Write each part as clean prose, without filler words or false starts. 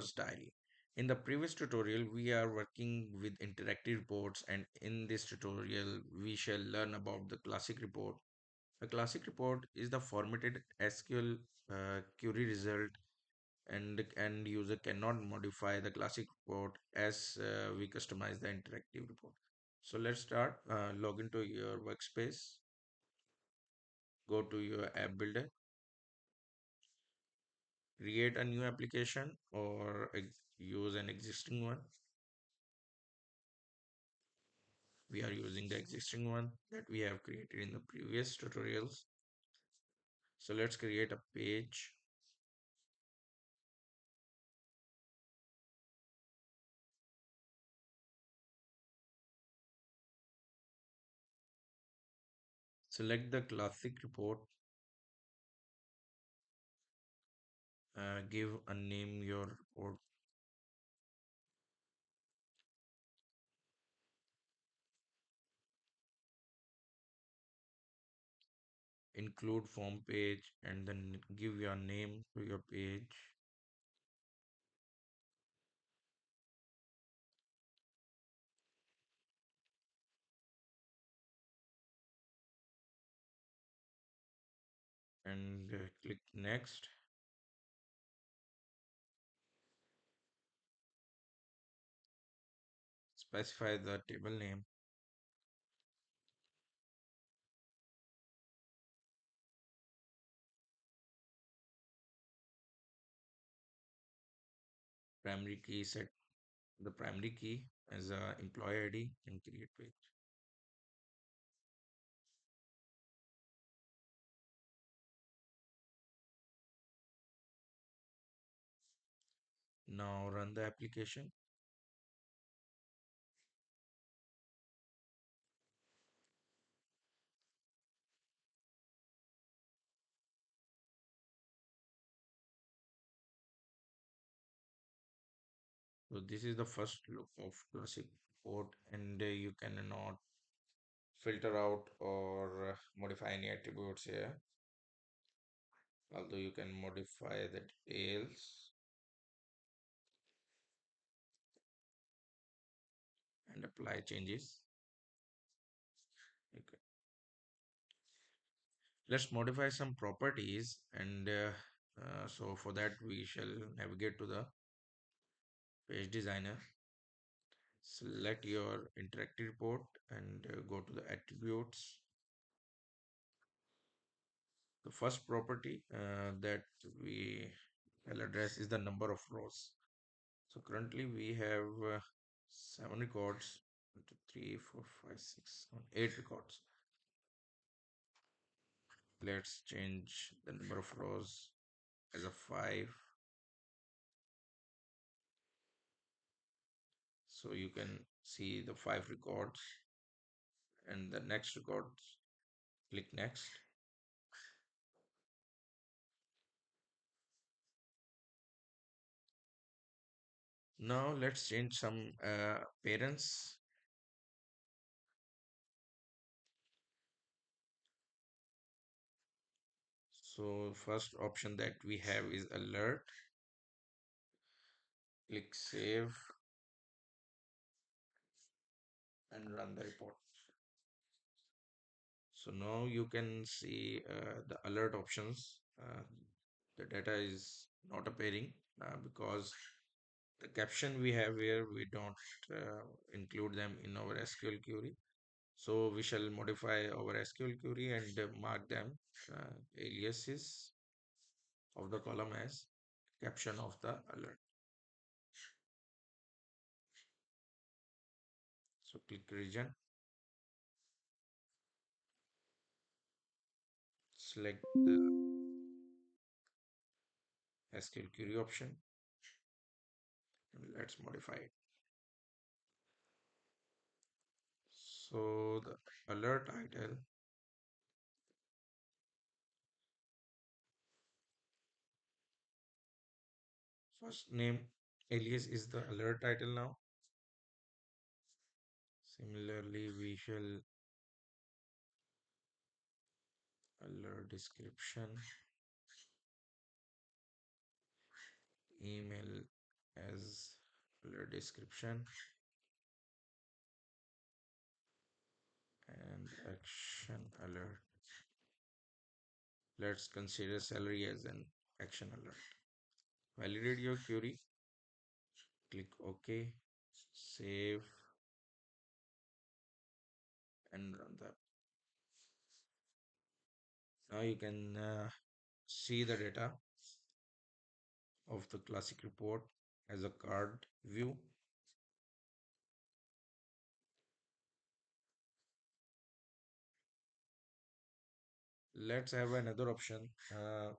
Diary. In the previous tutorial, we are working with interactive reports, and in this tutorial, we shall learn about the classic report. A classic report is the formatted SQL query result, and the end user cannot modify the classic report as we customize the interactive report. So let's start. Log into your workspace, go to your app builder, create a new application or use an existing one. We are using the existing one that we have created in the previous tutorials. So let's create a page. Select the classic report, give a name your report, include form page, and then give your name to your page. And click next. Specify the table name, primary key, set the primary key as a employee ID and create page. Now run the application. So this is the first look of classic report, and you cannot filter out or modify any attributes here. Although you can modify the details and apply changes. Okay. Let's modify some properties, and so for that we shall navigate to the page designer. Select your interactive report and go to the attributes. The first property that we will address is the number of rows. So currently we have 7 records, 1, 2, 3, 4, 5, 6, 7, 8 records. Let's change the number of rows as a 5. So you can see the 5 records and the next records. Click next. Now let's change some parents. So first option that we have is alert. Click save and run the report. So now you can see the alert options. The data is not appearing because the caption we have here, we don't include them in our SQL query. So we shall modify our SQL query and mark them aliases of the column as caption of the alert. So click region, select the SQL query option, and let's modify it. So the alert title, first name alias is the alert title now. Similarly, we shall alert description, email the description and action alert. Let's consider salary as an action alert. Validate your query, click OK, save, and run that. Now you can see the data of the classic report as a card view. Let's have another option.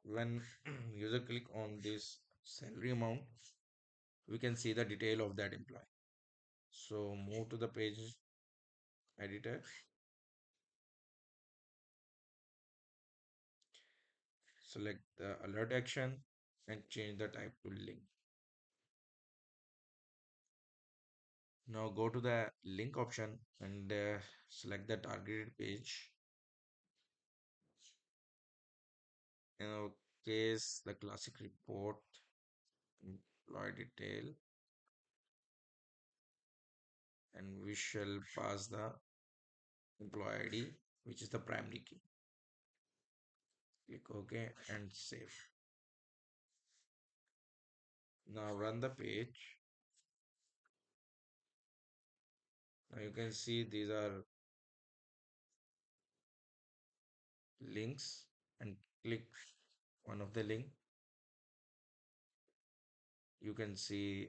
When user click on this salary amount, we can see the detail of that employee. So move to the page editor, select the alert action and change the type to link. Now go to the link option and select the targeted page. In our case, the classic report, employee detail, and we shall pass the employee ID, which is the primary key. Click OK and save. Now run the page. Now you can see these are links and click one of the link. You can see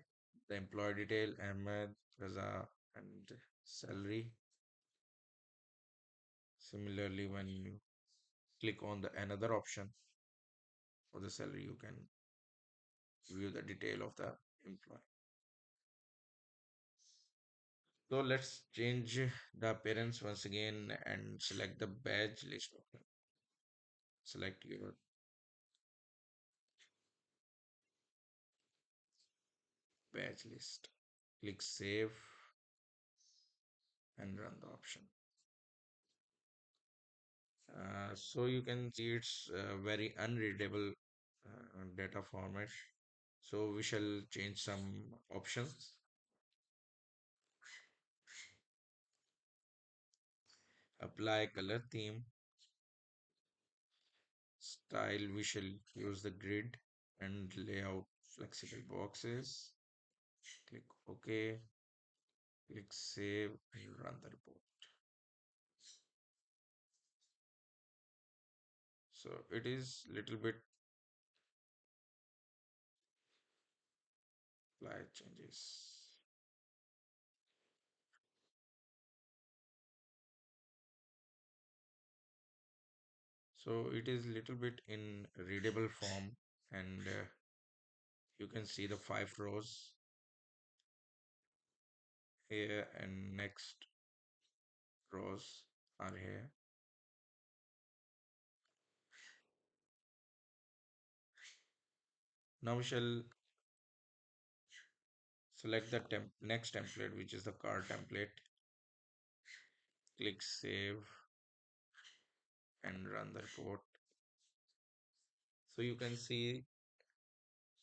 the employee detail, Ahmed, Raza, and salary. Similarly, when you click on the another option for the salary, you can view the detail of the employee. So let's change the appearance once again and select the badge list option. Select your badge list. Click save and run the option. So you can see it's very unreadable data format. So we shall change some options. Apply color theme. Style, we shall use the grid and layout flexible boxes. Click OK. Click save and run the report. So it is little bit apply changes. So it is little bit in readable form and you can see the 5 rows here and next rows are here. Now we shall select the next template, which is the card template. Click save and run the report. So you can see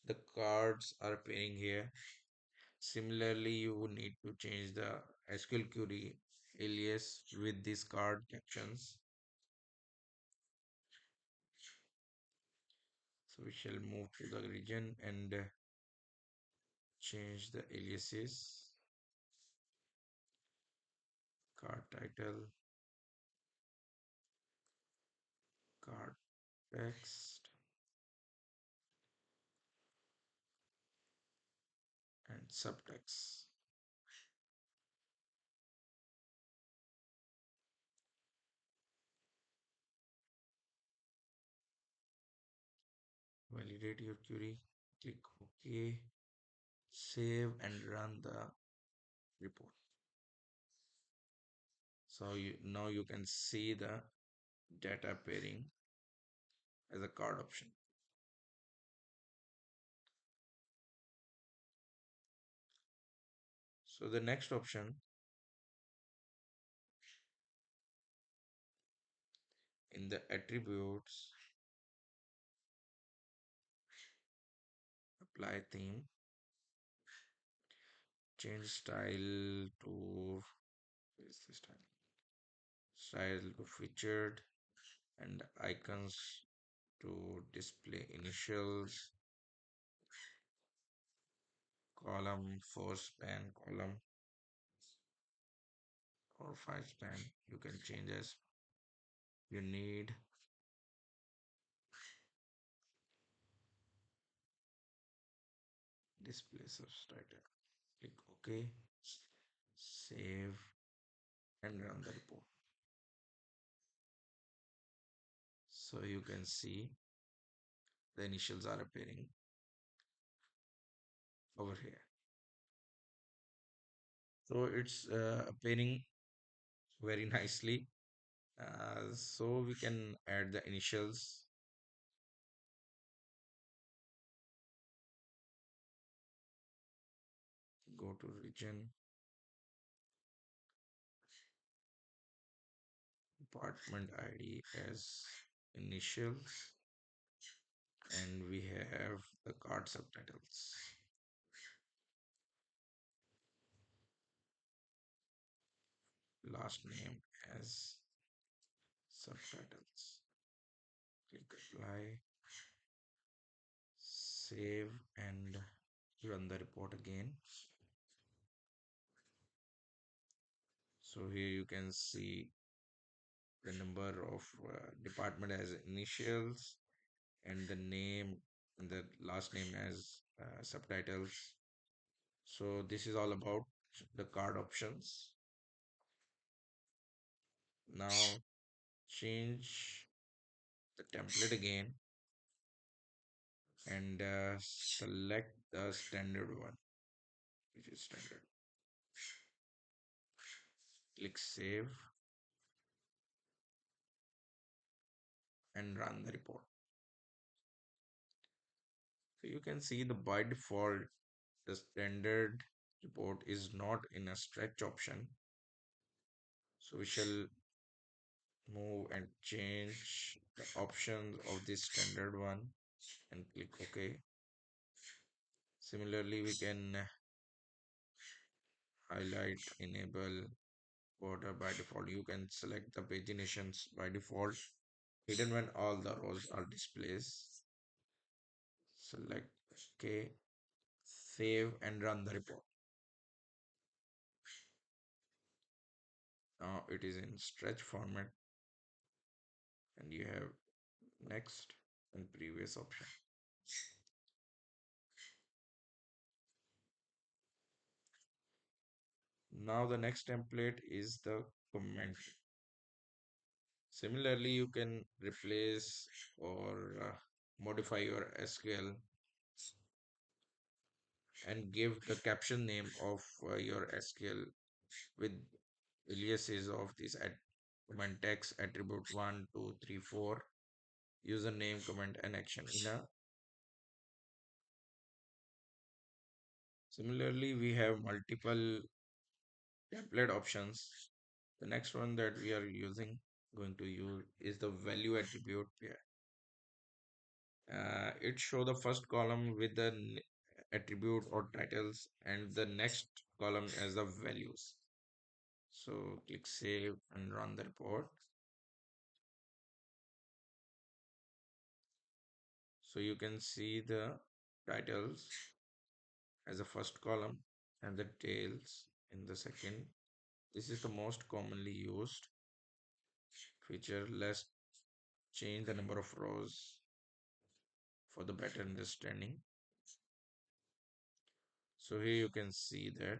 the cards are appearing here. Similarly, you would need to change the SQL query alias with these card captions. So we shall move to the region and change the aliases, card title, card text, and subtext. Validate your query, click OK, save and run the report. So now you can see the data pairing as a card option. So the next option in the attributes, apply theme, Change style to, is this style to featured, and icons to display initials, column, four span column or five span. You can change as you need. Display subtitle. Click OK, save, and run the report. So you can see the initials are appearing over here. So it's appearing very nicely. So we can add the initials. Go to region, department ID as initials, and we have the card subtitles. Last name as subtitles. Click apply, save, and run the report again. So here you can see the number of department as initials and the name and the last name as subtitles. So this is all about the card options. Now change the template again and select the standard one, which is standard. Click save and run the report. So you can see the by default the standard report is not in a stretch option. So we shall move and change the options of this standard one and click OK. Similarly, we can highlight, enable border by default. You can select the paginations by default, hidden when all the rows are displays. Select OK, save and run the report. Now it is in stretch format and you have next and previous option. Now the next template is the comment. Similarly, you can replace or modify your SQL and give the caption name of your SQL with aliases of this comment text attribute 1, 2, 3, 4, username, comment, and action in a. Similarly, we have multiple template options. The next one that we are going to use is the value attribute pair. It show the first column with the attribute or titles and the next column as the values. So click save and run the report. So you can see the titles as the first column and the tails in the second. This is the most commonly used feature. Let's change the number of rows for the better understanding. So here you can see that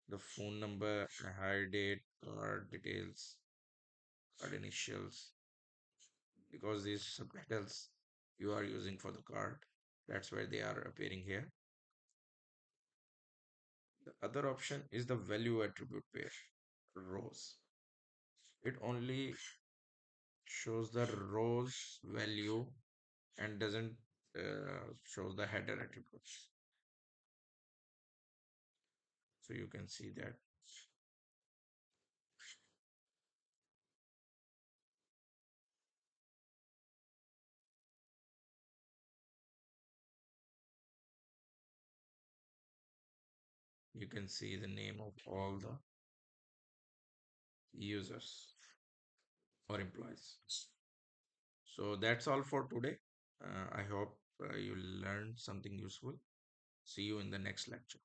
the phone number, hire date, card details, card initials, because these subtitles you are using for the card, that's where they are appearing here. The other option is the value attribute pair, rows. It only shows the rows value and doesn't show the header attributes. So you can see that. You can see the name of all the users or employees. So that's all for today. I hope you learned something useful. See you in the next lecture.